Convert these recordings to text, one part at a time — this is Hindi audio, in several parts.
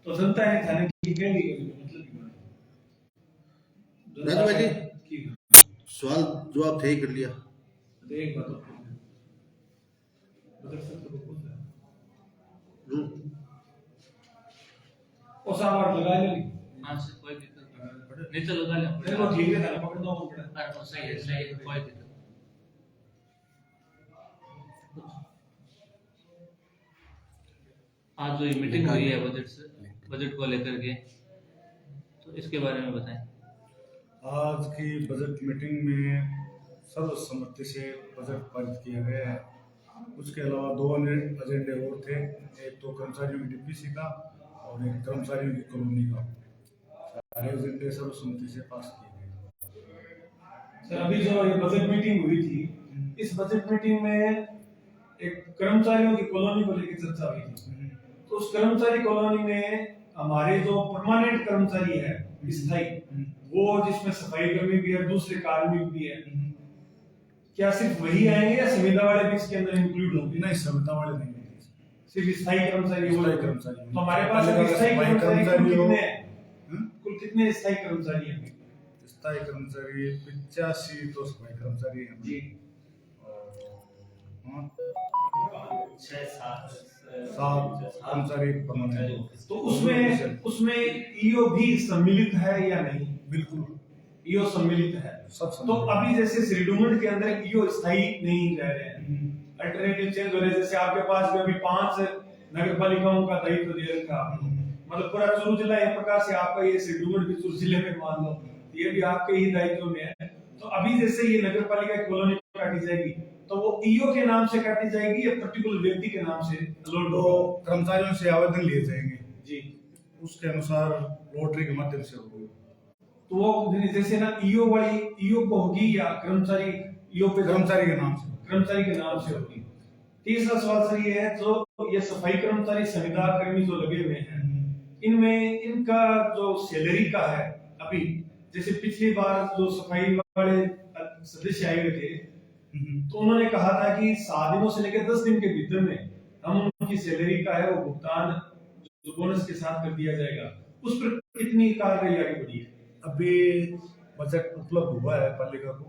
तो जनता ने थाने की कह दी मतलब राजू भाई जी की सवाल जवाब थे ही कर लिया। एक बात और बदल सकते हो कौन और सामान लगा ले हां से कोई दिक्कत नहीं तो लगा ले मेरे को ठीक है थाने पकड़ दो पड़ा अरे सही है कोई दिक्कत। आज जो मीटिंग हुई है बजट को लेकर के तो इसके बारे में बताएं। आज की बजट मीटिंग में सर्वसम्मति से बजट पारित किया गया है। उसके अलावा दो एजेंडे और थे, एक तो कर्मचारियों की डीपीसी का और एक कर्मचारियों की कॉलोनी का। सारे एजेंडे सर्वसम्मति से पास किए गए। सर अभी जो ये बजट मीटिंग हुई थी, इस बजट मीटिंग में एक कर्मचारियों की कॉलोनी को लेकर चर्चा हुई थी। तो उस कर्मचारी कॉलोनी में हमारे जो परमानेंट कर्मचारी है स्थायी, वो जिसमें सफाई कर्मी भी है, दूसरे कार्मिक भी है, क्या सिर्फ वही आएंगे या संविदा वाले भी इसके अंदर इंक्लूड होंगे? नहीं, संविदा वाले नहीं, सिर्फ स्थायी कर्मचारी। कर्मचारी। तो हमारे पास स्थायी कर्मचारी कितने हैं? कुल कितने स्थायी कर्मचारी हैं? स्थायी कर्मचारी 85 तो सफाई कर्मचारी हैं जी। सात कर्मचारी परमानेंट। तो उसमें ईओ भी सम्मिलित है या नहीं? बिल्कुल ईओ सम्मिलित है। तो अभी जैसे श्रीडूमन के अंदर ईओ स्थायी नहीं रह रहे हैं, अल्टरनेटिव चेंज हो रहे हैं। जैसे आपके पास भी अभी 5 नगर पालिकाओं का दायित्व दे रखा, मतलब पूरा चूरू जिला एक प्रकार से आपका, ये श्रीडूमन भी चूरू जिले में मान लो ये भी आपके ही दायित्व में है। तो अभी जैसे ये नगर पालिका की कॉलोनी काटी जाएगी तो वो ईओ के नाम से काटी जाएगी या पर्टिकुलर व्यक्ति के नाम से? तो कर्मचारियों से आवेदन लिए जाएंगे जी, उसके अनुसार लॉटरी के माध्यम से होगी। तो वो जैसे ना ईओ वाली ईओ को होगी या कर्मचारी ईओ पे कर्मचारी के नाम से होगी। तीसरा सवाल सर ये है, जो ये सफाई कर्मचारी संविदा कर्मी जो लगे हुए हैं, इनमें इनका जो सैलरी का है अभी, जैसे पिछली बार जो सफाई वाले सदस्य आए हुए थे तो उन्होंने कहा था कि 7 दिनों से लेकर 10 दिन के भीतर में हम उनकी सैलरी का है वो भुगतान जो बोनस के साथ कर दिया जाएगा। उस पर कितनी कार्रवाई आगे बढ़ी है? अभी बजट उपलब्ध हुआ है पालिका को,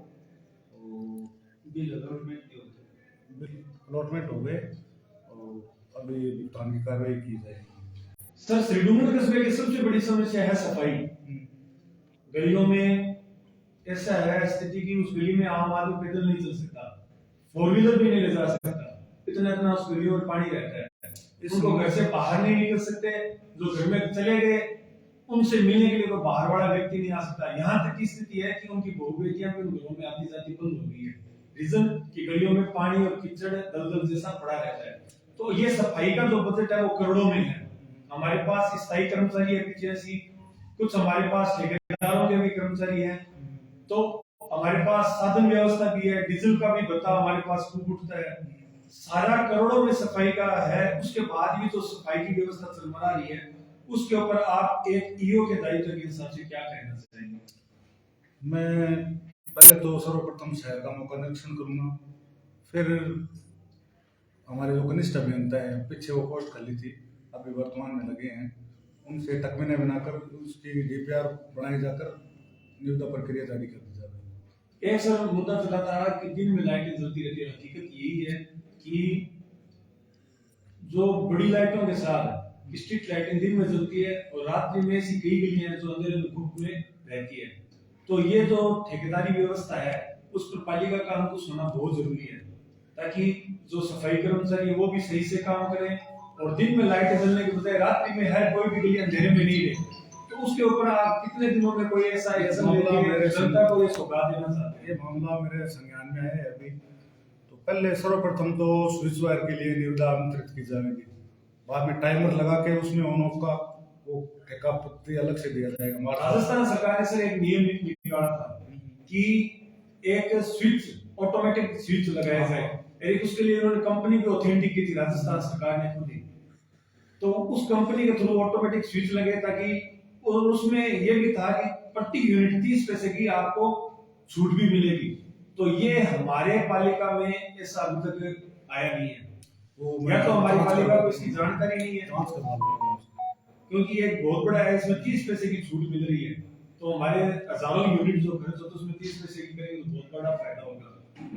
बिल अलॉटमेंट हो गए और अभी भुगतान की कार्रवाई की जाएगी। सर श्रीडूमन कस्बे की सबसे बड़ी समस्या है सफाई। गलियों में ऐसा है स्थिति कि उस गली में आम आदमी पैदल नहीं चल सकता, 4 व्हीलर भी नहीं ले जा सकता, इतना उस गलियों में पानी रहता है। इसको घर से बाहर नहीं निकल सकते, जो घर में चले गए उनसे मिलने के लिए कोई बाहर वाला व्यक्ति नहीं आ सकता। यहाँ तक की स्थिति है कि उनकी बहू बेटियां भी उन घरों में आती जाती बंद हो गई है। रीजन कि गलियों में पानी और कीचड़ दलदल जैसा पड़ा रहता है। तो ये सफाई का जो बजट है वो करोड़ों में है। हमारे पास स्थायी कर्मचारी है 85, कुछ हमारे पास ठेकेदारों के भी कर्मचारी हैं, तो हमारे पास साधन व्यवस्था भी है, डीजल का भी भत्ता हमारे पास खूब उठता है, सारा करोड़ों में सफाई का है। उसके बाद भी जो सफाई की व्यवस्था चलमरा रही है उसके ऊपर आप एक ईओ के दायित्व के हिसाब से क्या कहना चाहेंगे? मैं पहले तो सर्वप्रथम शहर का मौका निरीक्षण करूंगा, फिर हमारे जो कनिष्ठ अभियंता है, पीछे वो पोस्ट खाली थी अभी वर्तमान में लगे हैं, उनसे तकमीने बनाकर उसकी डीपीआर बनाई जाकर निविदा प्रक्रिया जारी कर दी जाएगी। एक सर मुद्दा चला था कि दिन में लाइटें जलती रहती है। हकीकत यही है कि जो बड़ी लाइटों के साथ स्ट्रीट लाइटें दिन में जलती है और रात्रि में ऐसी कई गलियां जो अंधेरे में धूप में रहती है। तो ये जो ठेकेदारी व्यवस्था है उस पर पालिका का अंकुश होना बहुत जरूरी है, ताकि जो सफाई कर्मचारी है वो भी सही से काम करें और दिन में लाइटें जलने के बजाय रात्रि में हर कोई भी गली अंधेरे में नहीं रहे। तो उसके ऊपर आप कितने दिनों में कोई ऐसा एक्शन लेके जनता को ये सौगात देना चाहते हैं? ये मामला मेरे संज्ञान में है अभी। तो पहले सर्वप्रथम तो स्विच वायर के लिए निविदा आमंत्रित की जाएगी, बाद में टाइमर लगा के उसमें ऑन ऑफ का वो ठेका पत्ती अलग से दिया जाएगा। राजस्थान सरकार ने सर एक नियम निकाला था कि एक स्विच ऑटोमेटिक स्विच लगाया जाए, एक उसके लिए उन्होंने कंपनी की ऑथेंटिक की थी राजस्थान सरकार ने खुद ही। तो उस कंपनी के थ्रू ऑटोमेटिक स्विच लगे ताकि, और उसमें यह भी था कि प्रति यूनिट 30 पैसे की आपको छूट भी मिलेगी। तो ये हमारे पालिका में ऐसा अभी तक आया नहीं है, या तो हमारी पालिका को इसकी जानकारी नहीं है। क्योंकि ये एक बहुत बड़ा है, इसमें 30 पैसे की छूट मिल रही है, तो हमारे हजारों यूनिट जो खर्च होते हैं उसमें 30 पैसे की करेंगे तो बहुत बड़ा फायदा होगा,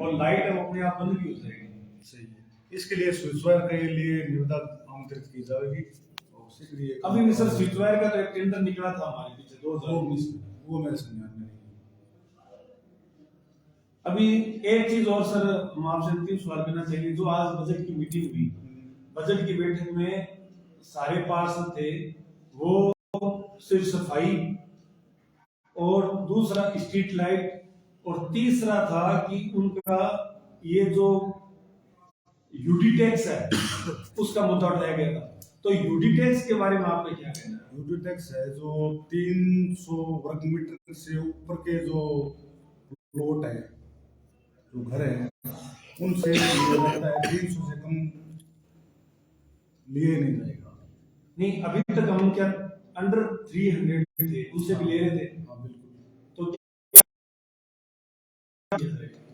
और लाइट है वो अपने आप बंद भी हो जाएगी। सही है। इसके लिए स्विच वायर के लिए निविदा आमंत्रित की जाएगी और उसी के लिए अभी भी सर स्विच वायर का तो एक टेंडर निकला था हमारे पीछे 2019 में। वो मेरे संज्ञान में नहीं है। अभी एक चीज और सर, हम आपसे अंतिम सवाल करना चाहिए, जो आज बजट की मीटिंग हुई, बजट की बैठक में सारे पार्षद थे, वो सिर्फ सफाई और दूसरा स्ट्रीट लाइट और तीसरा था कि उनका ये जो यूडी टैक्स है उसका मुद्दा उठाया गया था। तो यूडी टैक्स के बारे में आपका क्या कहना है? यूडी टैक्स है जो 300 वर्ग मीटर से ऊपर के जो प्लॉट है, जो घर है, उनसे लिया जाता है, 300 से कम लिए नहीं जाएगा। नहीं, अभी तक हम क्या अंडर 300 थे, उनसे भी ले रहे थे, हाँ बिल्कुल, तो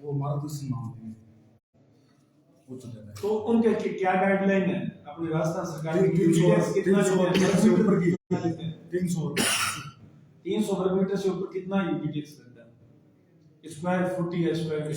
वो मार्गदर्शन मांगते हैं, वो चल रहा है। तो उनके क्या गाइडलाइन है अपनी राजस्थान सरकार की? 300 कितना से ऊपर की 300 वर्ग मीटर से ऊपर कितना यूडी टैक्स लगता है? स्क्वायर फुट या स्क्वायर